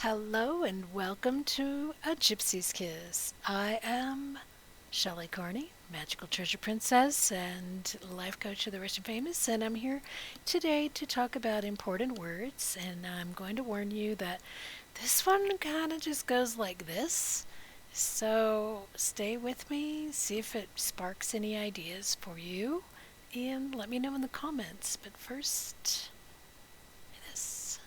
Hello and welcome to A Gypsy's Kiss. I am Shelley Carney, Magical Treasure Princess and life coach of the rich and famous, and I'm here today to talk about important words. And I'm going to warn you that this one kind of just goes like this. So stay with me, see if it sparks any ideas for you, and let me know in the comments. But first, this.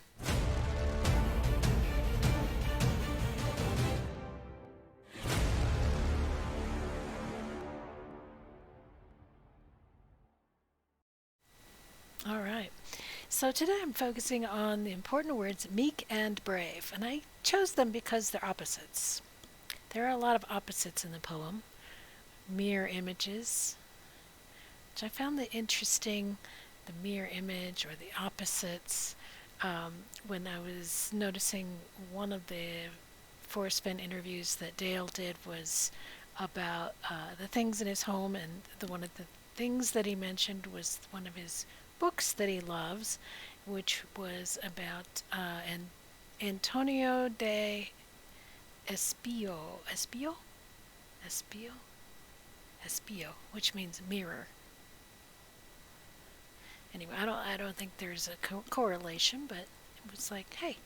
All right. So today I'm focusing on the important words meek and brave, and I chose them because they're opposites. There are a lot of opposites in the poem, mirror images, which I found the interesting, the mirror image or the opposites, when I was noticing one of the Forrest Fenn interviews that Dale did was about the things in his home, and one of the things that he mentioned was one of his books that he loves, which was about Antonio de Espio, Espio, which means mirror. Anyway, I don't think there's a correlation, but it was like, hey,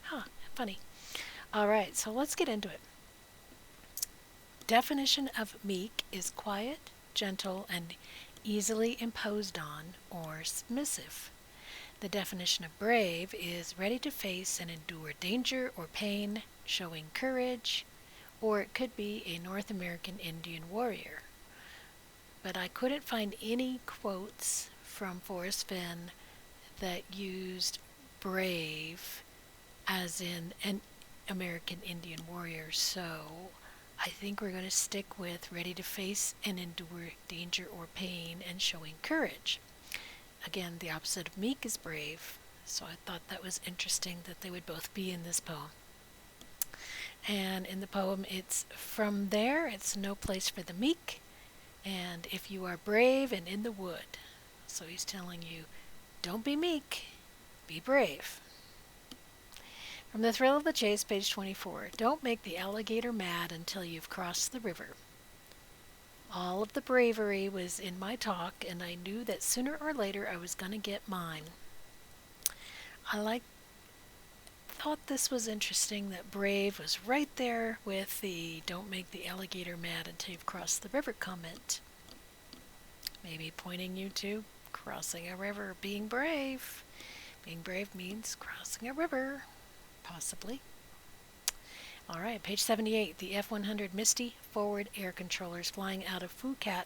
funny. All right, so let's get into it. Definition of meek is quiet, gentle, and easily imposed on or submissive. The definition of brave is ready to face and endure danger or pain, showing courage, or it could be a North American Indian warrior. But I couldn't find any quotes from Forrest Fenn that used brave as in an American Indian warrior, so I think we're going to stick with ready to face and endure danger or pain and showing courage. Again, the opposite of meek is brave, so I thought that was interesting that they would both be in this poem. And in the poem, it's from there, it's no place for the meek, and if you are brave and in the wood. So he's telling you, don't be meek, be brave. From The Thrill of the Chase, page 24. Don't make the alligator mad until you've crossed the river. All of the bravery was in my talk, and I knew that sooner or later I was going to get mine. Thought this was interesting that brave was right there with the don't make the alligator mad until you've crossed the river comment. Maybe pointing you to crossing a river, being brave. Being brave means crossing a river, possibly. All right, page 78. The F-100 Misty forward air controllers flying out of Phuket,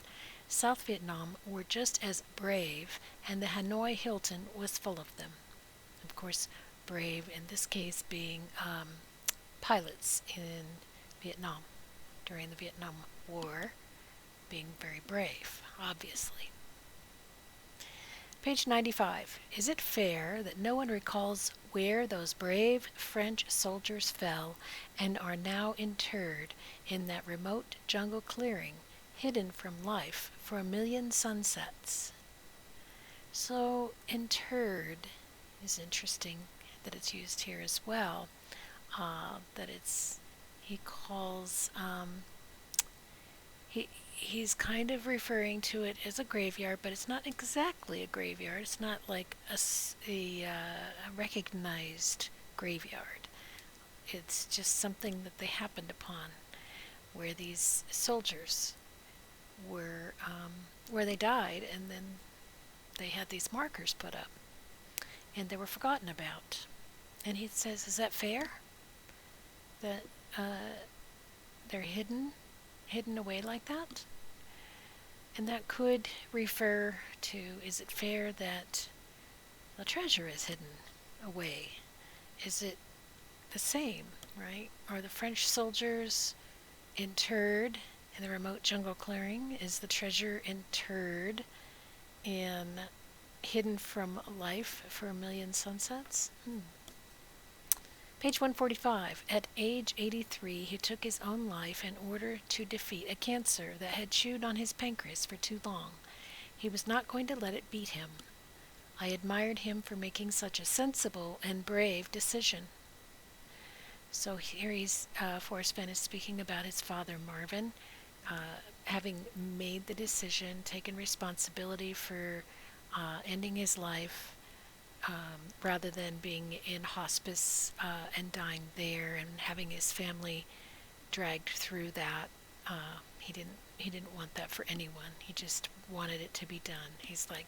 South Vietnam, were just as brave, and the Hanoi Hilton was full of them. Of course, brave in this case being pilots in Vietnam during the Vietnam War, being very brave, obviously. Page 95. Is it fair that no one recalls where those brave French soldiers fell and are now interred in that remote jungle clearing, hidden from life for a million sunsets? So, interred is interesting that it's used here as well. He calls, he's kind of referring to it as a graveyard, but it's not exactly a graveyard. It's not like a recognized graveyard. It's just something that they happened upon, where these soldiers were, where they died, and then they had these markers put up, and they were forgotten about. And he says, is that fair? That they're hidden away like that? And that could refer to, is it fair that the treasure is hidden away? Is it the same, right? Are the French soldiers interred in the remote jungle clearing? Is the treasure interred in hidden from life for a million sunsets? Page 145. At age 83, he took his own life in order to defeat a cancer that had chewed on his pancreas for too long. He was not going to let it beat him. I admired him for making such a sensible and brave decision. So here Forrest Fenn is speaking about his father Marvin, having made the decision, taken responsibility for ending his life, rather than being in hospice and dying there and having his family dragged through that. He didn't want that for anyone. He just wanted it to be done. He's like,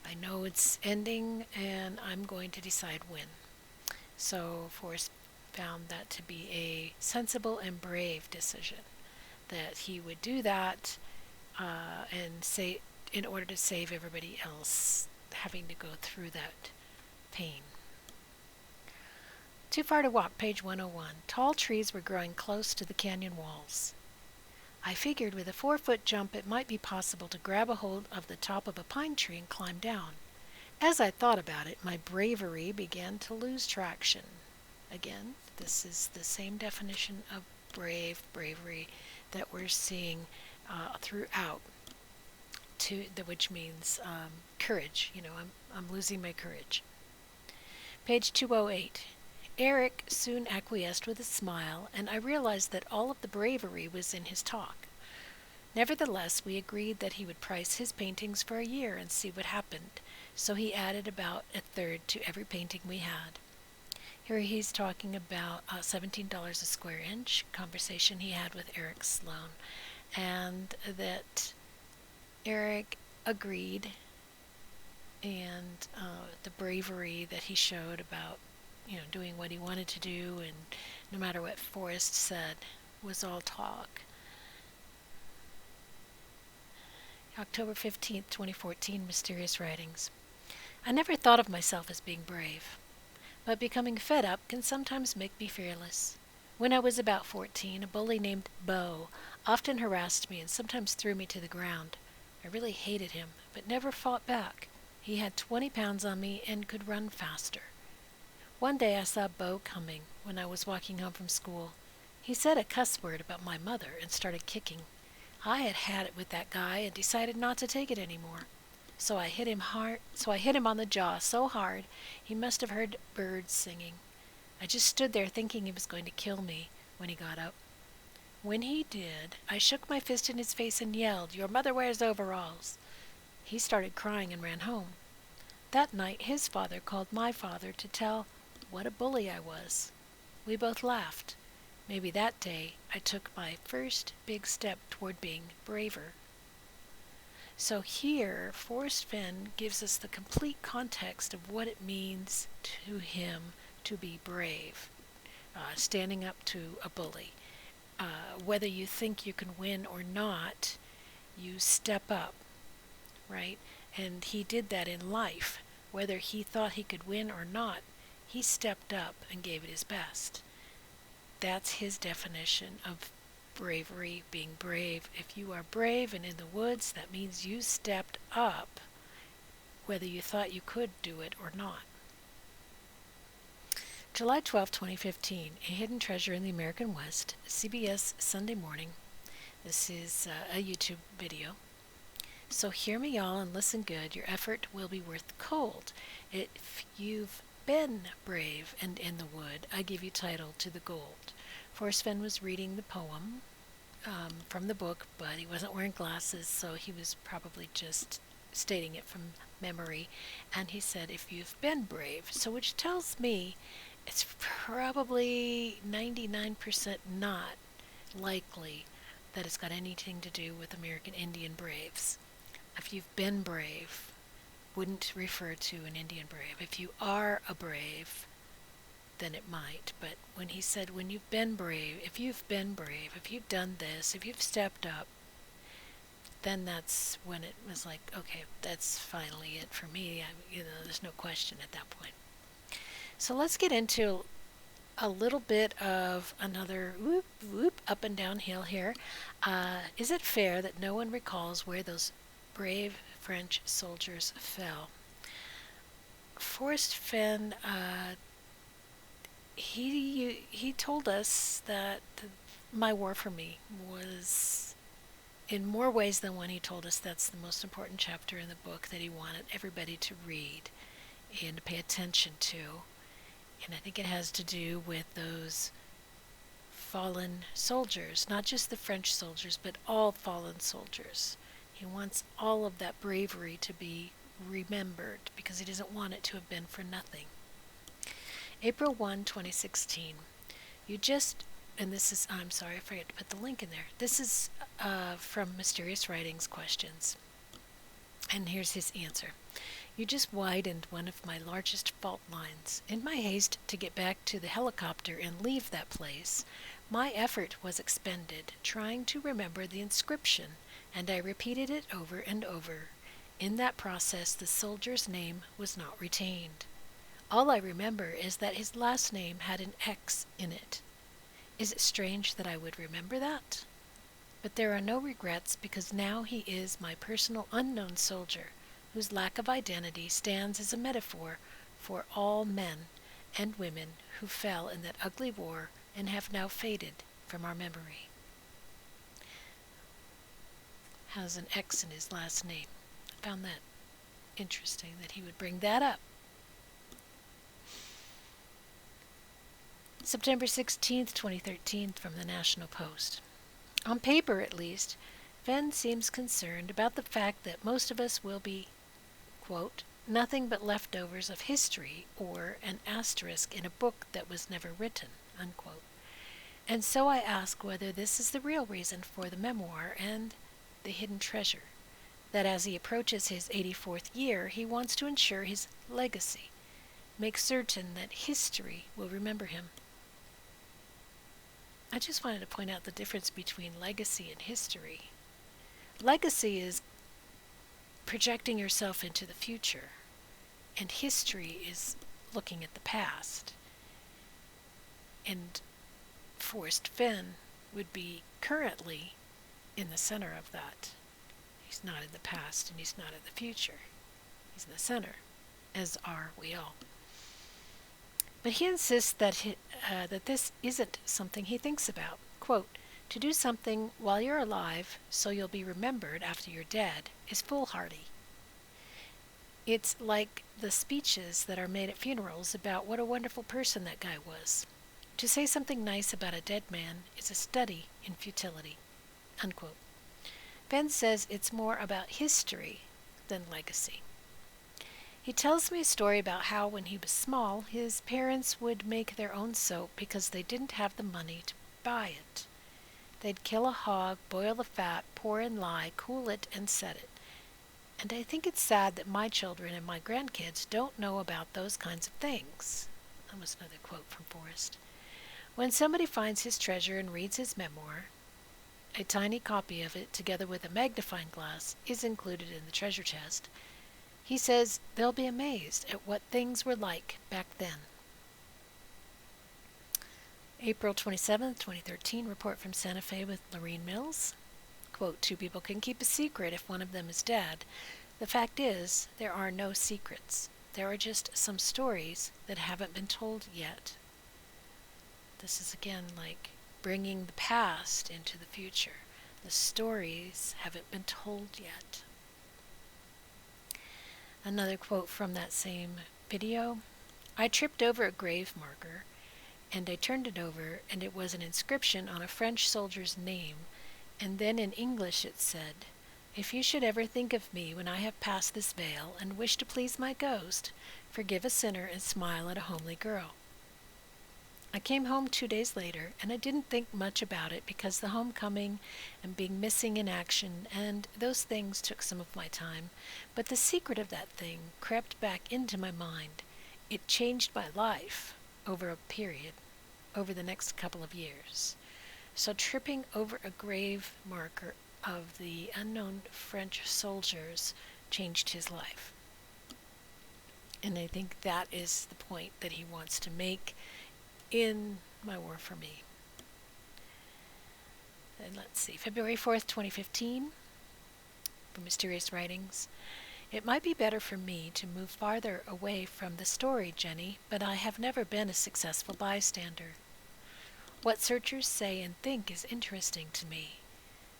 I know it's ending, and I'm going to decide when. So Forrest found that to be a sensible and brave decision, that he would do that and say in order to save everybody else having to go through that pain. Too Far to Walk, page 101. Tall trees were growing close to the canyon walls. I figured with a 4-foot jump it might be possible to grab a hold of the top of a pine tree and climb down. As I thought about it, my bravery began to lose traction. Again, this is the same definition of bravery that we're seeing throughout, which means courage. I'm losing my courage. Page 208. Eric soon acquiesced with a smile, and I realized that all of the bravery was in his talk. Nevertheless, we agreed that he would price his paintings for a year and see what happened, so he added about a third to every painting we had. Here he's talking about $17 a square inch, conversation he had with Eric Sloan, and that Eric agreed, and the bravery that he showed about doing what he wanted to do, and no matter what Forrest said, was all talk. October 15th, 2014, Mysterious Writings. I never thought of myself as being brave, but becoming fed up can sometimes make me fearless. When I was about 14, a bully named Bo often harassed me and sometimes threw me to the ground. I really hated him, but never fought back. He had 20 pounds on me and could run faster. One day I saw Bo coming when I was walking home from school. He said a cuss word about my mother and started kicking. I had it with that guy and decided not to take it anymore. So I hit him on the jaw so hard he must have heard birds singing. I just stood there thinking he was going to kill me when he got up. When he did, I shook my fist in his face and yelled, "Your mother wears overalls." He started crying and ran home. That night his father called my father to tell what a bully I was. We both laughed. Maybe that day I took my first big step toward being braver. So here, Forrest Fenn gives us the complete context of what it means to him to be brave, standing up to a bully. Whether you think you can win or not, you step up, right? And he did that in life. Whether he thought he could win or not, he stepped up and gave it his best. That's his definition of bravery, being brave. If you are brave and in the woods, that means you stepped up, whether you thought you could do it or not. July 12, 2015, A Hidden Treasure in the American West, CBS Sunday Morning. This is a YouTube video. So hear me all and listen good. Your effort will be worth the cold. If you've been brave and in the wood, I give you title to the gold. Forrest Fenn was reading the poem from the book, but he wasn't wearing glasses, so he was probably just stating it from memory. And he said, if you've been brave, so which tells me it's probably 99% not likely that it's got anything to do with American Indian braves. If you've been brave, wouldn't refer to an Indian brave. If you are a brave, then it might. But when he said, when you've been brave, if you've done this, if you've stepped up, then that's when it was like, okay, that's finally it for me. There's no question at that point. So let's get into a little bit of another whoop up and downhill here. Is it fair that no one recalls where those brave French soldiers fell? Forrest Fenn, he told us that My War for Me was, in more ways than one, he told us that's the most important chapter in the book that he wanted everybody to read and to pay attention to. And I think it has to do with those fallen soldiers, not just the French soldiers, but all fallen soldiers. He wants all of that bravery to be remembered because he doesn't want it to have been for nothing. April 1, 2016. You just, and this is, I'm sorry, I forgot to put the link in there. This is from Mysterious Writings Questions. And here's his answer. You just widened one of my largest fault lines. In my haste to get back to the helicopter and leave that place, my effort was expended trying to remember the inscription, and I repeated it over and over. In that process, the soldier's name was not retained. All I remember is that his last name had an X in it. Is it strange that I would remember that? But there are no regrets because now he is my personal unknown soldier, whose lack of identity stands as a metaphor for all men and women who fell in that ugly war and have now faded from our memory. Has an X in his last name. I found that interesting that he would bring that up. September 16th, 2013, from the National Post. On paper, at least, Fenn seems concerned about the fact that most of us will be, quote, nothing but leftovers of history or an asterisk in a book that was never written, unquote. And so I ask whether this is the real reason for the memoir and the hidden treasure, that as he approaches his 84th year, he wants to ensure his legacy, make certain that history will remember him. I just wanted to point out the difference between legacy and history. Legacy is projecting yourself into the future, and history is looking at the past. And Forrest Fenn would be currently in the center of that. He's not in the past and he's not in the future. He's in the center, as are we all. But he insists that that this isn't something he thinks about. Quote, to do something while you're alive so you'll be remembered after you're dead is foolhardy. It's like the speeches that are made at funerals about what a wonderful person that guy was. To say something nice about a dead man is a study in futility, unquote. Fenn says it's more about history than legacy. He tells me a story about how when he was small, his parents would make their own soap because they didn't have the money to buy it. They'd kill a hog, boil the fat, pour in lye, cool it, and set it. And I think it's sad that my children and my grandkids don't know about those kinds of things. That was another quote from Forrest. When somebody finds his treasure and reads his memoir, a tiny copy of it, together with a magnifying glass, is included in the treasure chest. He says they'll be amazed at what things were like back then. April 27, 2013, report from Santa Fe with Lorene Mills. Quote, 2 people can keep a secret if one of them is dead. The fact is, there are no secrets. There are just some stories that haven't been told yet. This is again like bringing the past into the future. The stories haven't been told yet. Another quote from that same video. I tripped over a grave marker, and I turned it over, and it was an inscription on a French soldier's name, and then in English it said, if you should ever think of me when I have passed this veil and wish to please my ghost, forgive a sinner and smile at a homely girl. I came home 2 days later, and I didn't think much about it because the homecoming and being missing in action and those things took some of my time, but the secret of that thing crept back into my mind. It changed my life over a period, over the next couple of years. So tripping over a grave marker of the unknown French soldiers changed his life. And I think that is the point that he wants to make in My War for Me. And let's see, February 4th, 2015, from Mysterious Writings. It might be better for me to move farther away from the story, Jenny, but I have never been a successful bystander. What searchers say and think is interesting to me.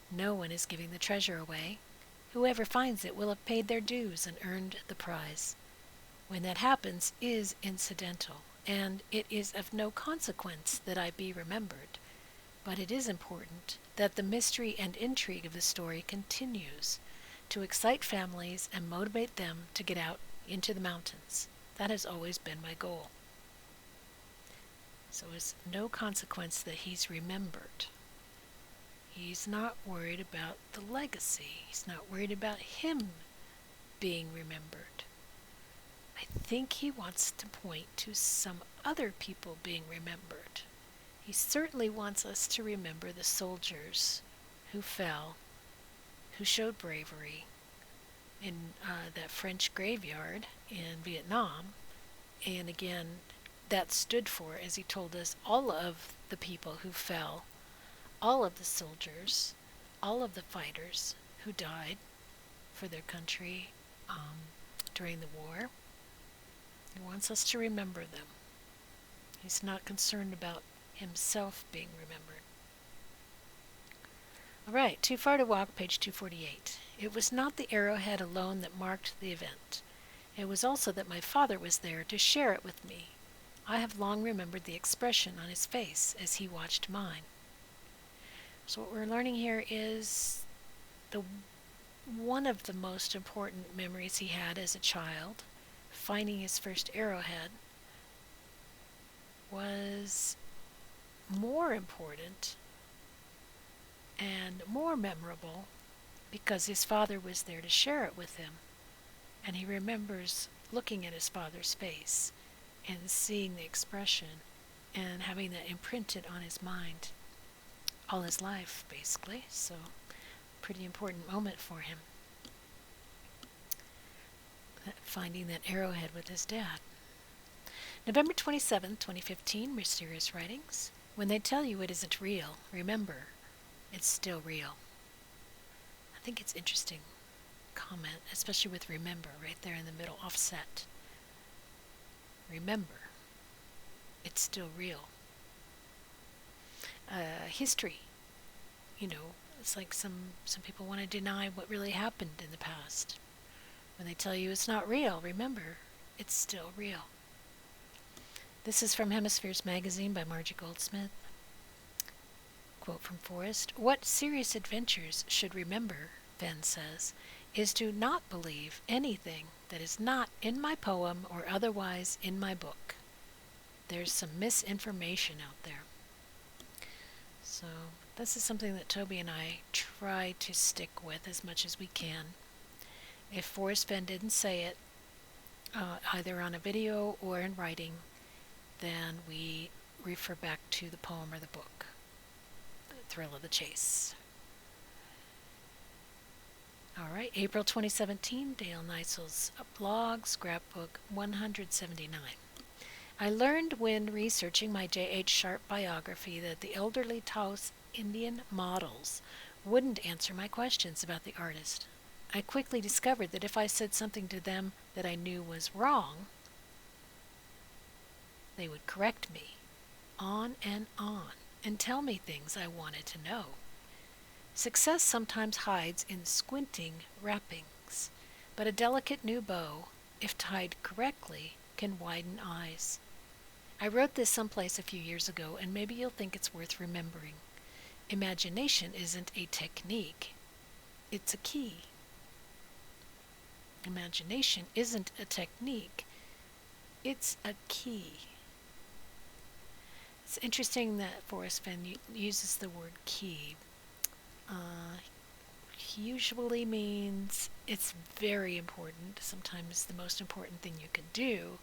No one is giving the treasure away. Whoever finds it will have paid their dues and earned the prize. When that happens is incidental, and it is of no consequence that I be remembered. But it is important that the mystery and intrigue of the story continues to excite families and motivate them to get out into the mountains. That has always been my goal. So it's no consequence that he's remembered. He's not worried about the legacy. He's not worried about him being remembered. I think he wants to point to some other people being remembered. He certainly wants us to remember the soldiers who fell, who showed bravery in that French graveyard in Vietnam. And again, that stood for, as he told us, all of the people who fell, all of the soldiers, all of the fighters who died for their country during the war. He wants us to remember them. He's not concerned about himself being remembered. All right, Too Far to Walk, page 248. It was not the arrowhead alone that marked the event. It was also that my father was there to share it with me. I have long remembered the expression on his face as he watched mine. So what we're learning here is one of the most important memories he had as a child, finding his first arrowhead, was more important and more memorable because his father was there to share it with him. And he remembers looking at his father's face and seeing the expression and having that imprinted on his mind all his life, basically. So, pretty important moment for him. Finding that arrowhead with his dad. November 27, 2015, Mysterious Writings. When they tell you it isn't real, remember, it's still real. I think it's interesting comment, especially with remember, right there in the middle, offset. Remember, it's still real. History, it's like some people want to deny what really happened in the past. When they tell you it's not real, remember, it's still real. This is from Hemispheres Magazine by Margie Goldsmith. Quote from Forrest: "What serious adventures should remember," Fenn says, "is to not believe anything that is not in my poem or otherwise in my book. There's some misinformation out there." So this is something that Toby and I try to stick with as much as we can. If Forrest Fenn didn't say it, either on a video or in writing, then we refer back to the poem or the book. The Thrill of the Chase. All right, April 2017, Dale Neisel's blog, scrapbook 179. I learned when researching my J.H. Sharp biography that the elderly Taos Indian models wouldn't answer my questions about the artist. I quickly discovered that if I said something to them that I knew was wrong, they would correct me on, and tell me things I wanted to know. Success sometimes hides in squinting wrappings, but a delicate new bow, if tied correctly, can widen eyes. I wrote this someplace a few years ago, and maybe you'll think it's worth remembering. Imagination isn't a technique, it's a key. Imagination isn't a technique, it's a key. It's interesting that Forrest Fenn uses the word key. Usually means it's very important, sometimes the most important thing you can do,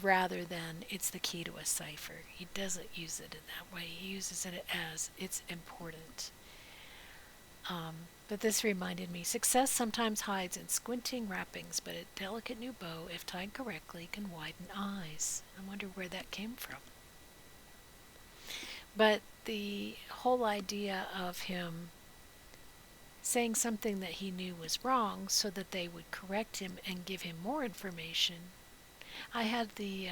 rather than it's the key to a cipher. He doesn't use it in that way. He uses it as it's important. But this reminded me, success sometimes hides in squinting wrappings, but a delicate new bow, if tied correctly, can widen eyes. I wonder where that came from. But the whole idea of him saying something that he knew was wrong so that they would correct him and give him more information. I had the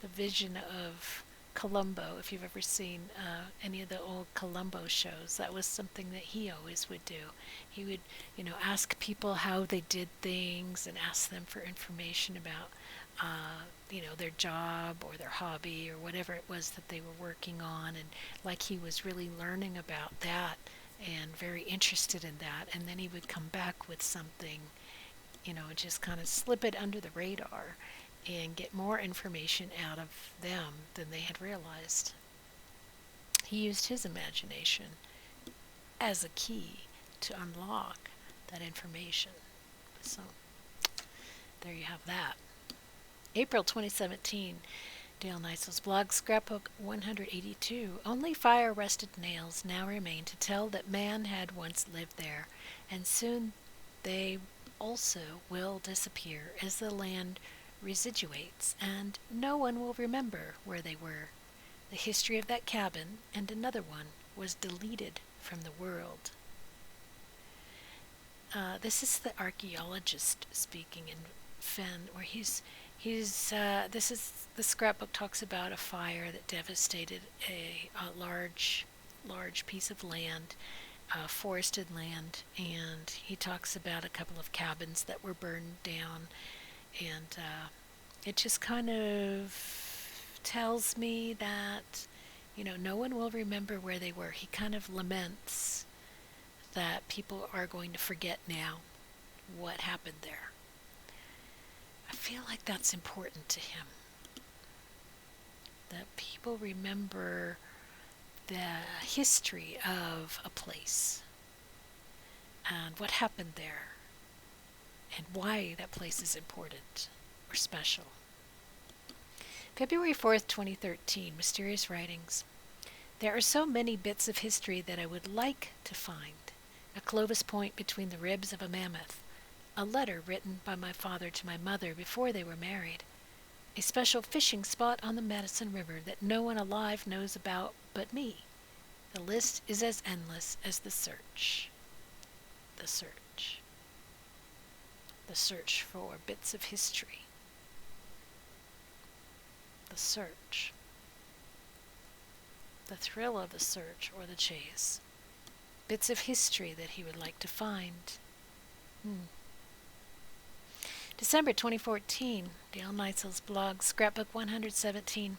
vision of Columbo, if you've ever seen any of the old Columbo shows. That was something that he always would do. He would, ask people how they did things and ask them for information about their job or their hobby or whatever it was that they were working on, and like he was really learning about that and very interested in that, and then he would come back with something, just kind of slip it under the radar and get more information out of them than they had realized. He used his imagination as a key to unlock that information. So there you have that. April 2017, Dale Neisel's blog, Scrapbook 182. Only fire-rusted nails now remain to tell that man had once lived there, and soon they also will disappear as the land residuates, and no one will remember where they were. The history of that cabin and another one was deleted from the world. This is the archaeologist speaking in Fenn, where the scrapbook talks about a fire that devastated a large piece of land, forested land, and he talks about a couple of cabins that were burned down, and it just kind of tells me that, no one will remember where they were. He kind of laments that people are going to forget now what happened there. I feel like that's important to him, that people remember the history of a place and what happened there and why that place is important or special. February 4th, 2013, Mysterious Writings. There are so many bits of history that I would like to find. A Clovis point between the ribs of a mammoth. A letter written by my father to my mother before they were married. A special fishing spot on the Madison River that no one alive knows about but me. The list is as endless as the search. The search. The search for bits of history. The search. The thrill of the search or the chase. Bits of history that he would like to find. December 2014, Dale Neisel's blog, Scrapbook 117.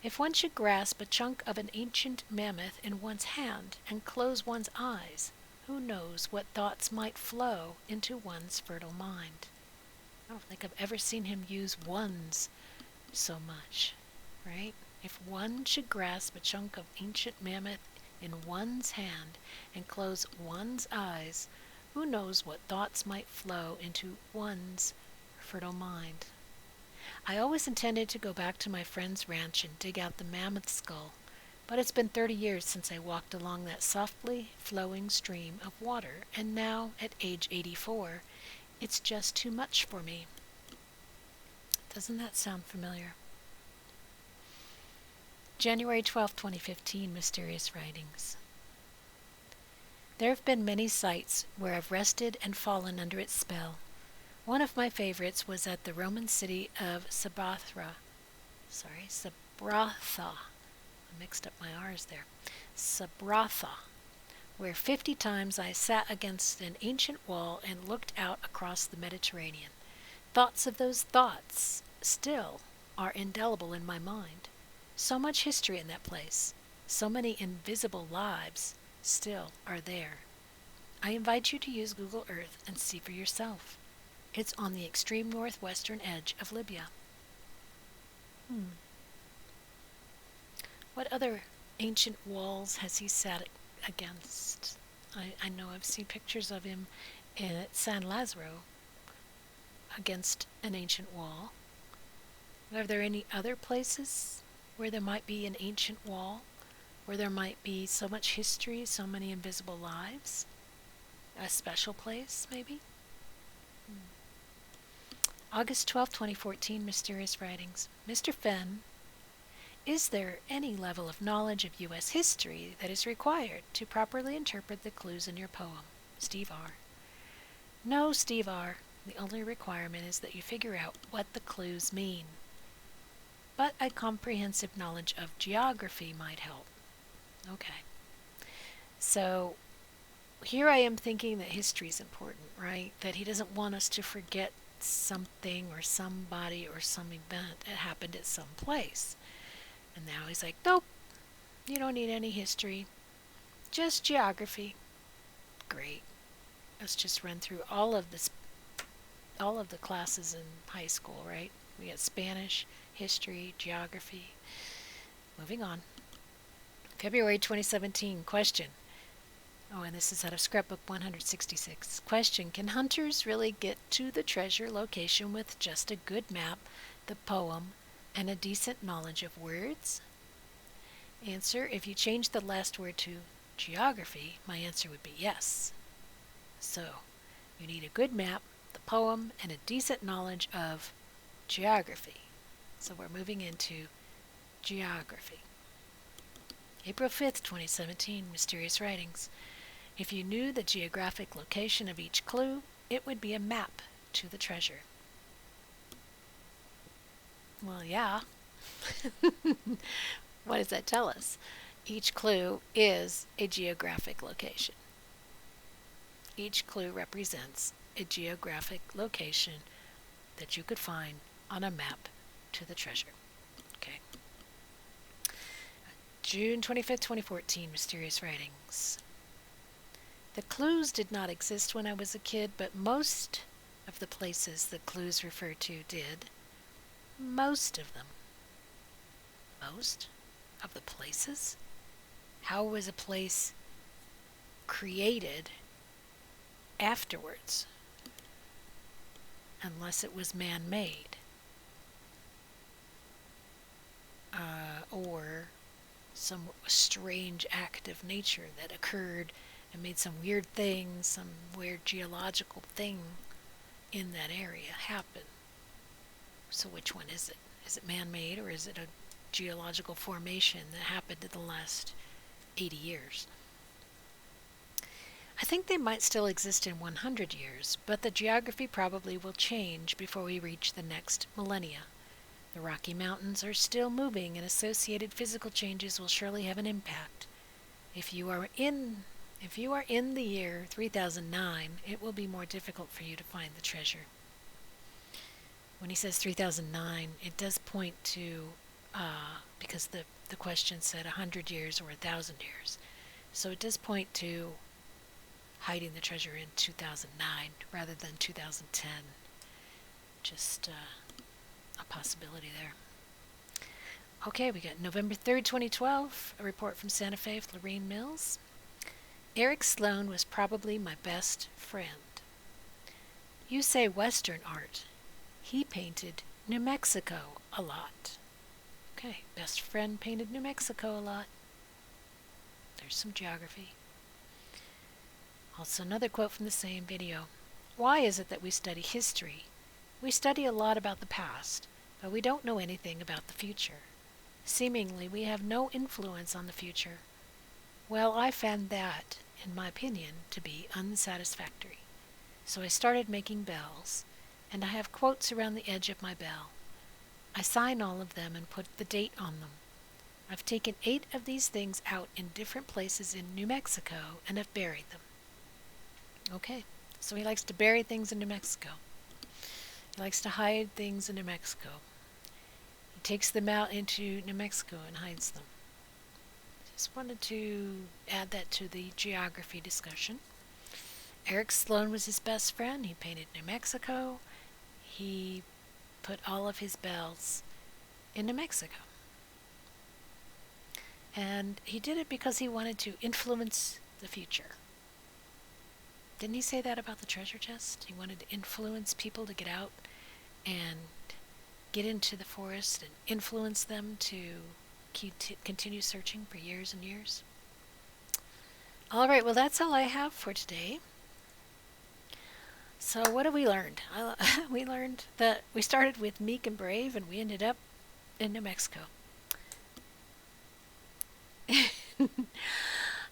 If one should grasp a chunk of an ancient mammoth in one's hand and close one's eyes, who knows what thoughts might flow into one's fertile mind. I don't think I've ever seen him use ones so much, right? If one should grasp a chunk of ancient mammoth in one's hand and close one's eyes, who knows what thoughts might flow into one's fertile mind. I always intended to go back to my friend's ranch and dig out the mammoth skull, but it's been 30 years since I walked along that softly flowing stream of water, and now, at age 84, it's just too much for me. Doesn't that sound familiar? January 12, 2015, Mysterious Writings. There have been many sites where I've rested and fallen under its spell. One of my favorites was at the Roman city of Sabratha. I mixed up my R's there. Sabratha, where 50 times I sat against an ancient wall and looked out across the Mediterranean. Thoughts of those thoughts still are indelible in my mind. So much history in that place. So many invisible lives still are there. I invite you to use Google Earth and see for yourself. It's on the extreme northwestern edge of Libya. What other ancient walls has he sat against? I know I've seen pictures of him at San Lazaro against an ancient wall. Are there any other places where there might be an ancient wall, where there might be so much history, so many invisible lives? A special place, maybe? August 12, 2014, Mysterious Writings. Mr. Fenn, is there any level of knowledge of U.S. history that is required to properly interpret the clues in your poem? Steve R. No, Steve R. The only requirement is that you figure out what the clues mean. But a comprehensive knowledge of geography might help. Okay. So here I am thinking that history is important, right? That he doesn't want us to forget something or somebody or some event that happened at some place. And now he's like, nope, you don't need any history, just geography. Great. Let's just run through all of the classes in high school, right? We got Spanish, history, geography. Moving on. February 2017, question. Oh, and this is out of Scrapbook 166. Question, can hunters really get to the treasure location with just a good map, the poem, and a decent knowledge of words? Answer, if you change the last word to geography, my answer would be yes. So, you need a good map, the poem, and a decent knowledge of geography. So we're moving into geography. April 5th, 2017, Mysterious Writings. If you knew the geographic location of each clue, it would be a map to the treasure. Well, yeah. What does that tell us? Each clue is a geographic location. Each clue represents a geographic location that you could find on a map to the treasure. Okay. June 25th, 2014, Mysterious Writings. The clues did not exist when I was a kid, but most of the places the clues refer to did. Most of them. Most of the places? How was a place created afterwards? Unless it was man-made. Or some strange act of nature that occurred and made some weird thing, some weird geological thing in that area happen. So which one is it? Is it man-made, or is it a geological formation that happened in the last 80 years? I think they might still exist in 100 years, but the geography probably will change before we reach the next millennia. The Rocky Mountains are still moving, and associated physical changes will surely have an impact. If you are in the year 3009, it will be more difficult for you to find the treasure. When he says 3009, it does point to, because the question said 100 years or 1,000 years. So it does point to hiding the treasure in 2009 rather than 2010. Just a possibility there. Okay, we got November 3rd, 2012, a report from Santa Fe, Florine Mills. Eric Sloan was probably my best friend. You say Western art. He painted New Mexico a lot. Okay, best friend painted New Mexico a lot. There's some geography. Also another quote from the same video. Why is it that we study history? We study a lot about the past, but we don't know anything about the future. Seemingly, we have no influence on the future. Well, I found that, in my opinion, to be unsatisfactory. So I started making bells, and I have quotes around the edge of my bell. I sign all of them and put the date on them. I've taken 8 of these things out in different places in New Mexico and have buried them. Okay, so he likes to bury things in New Mexico. He likes to hide things in New Mexico. He takes them out into New Mexico and hides them. Just wanted to add that to the geography discussion. Eric Sloan was his best friend. He painted New Mexico. He put all of his bells in New Mexico. And he did it because he wanted to influence the future. Didn't he say that about the treasure chest? He wanted to influence people to get out and get into the forest and influence them to continue searching for years and years. All right, well, that's all I have for today. So what have we learned? We learned that we started with meek and brave, and we ended up in New Mexico.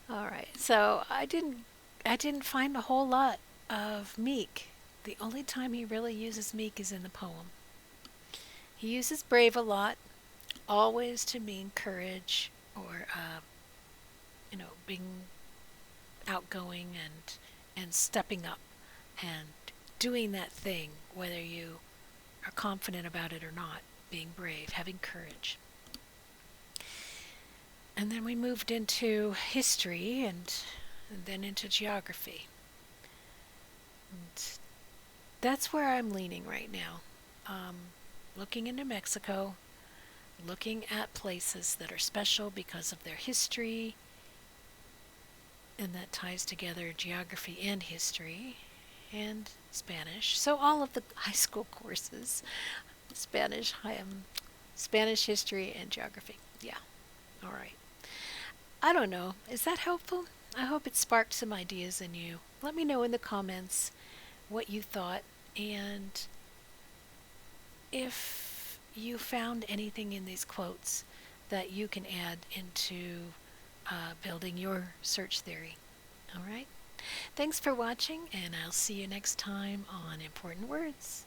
All right, so I didn't find a whole lot of meek. The only time he really uses meek is in the poem. He uses brave a lot, always to mean courage or, being outgoing and stepping up and doing that thing, whether you are confident about it or not, being brave, having courage. And then we moved into history and then into geography. And that's where I'm leaning right now. Looking into Mexico, looking at places that are special because of their history, and that ties together geography and history and Spanish. So all of the high school courses, Spanish history and geography. Yeah. All right. I don't know. Is that helpful? I hope it sparked some ideas in you. Let me know in the comments what you thought, and if you found anything in these quotes that you can add into building your search theory. All right? Thanks for watching, and I'll see you next time on Important Words.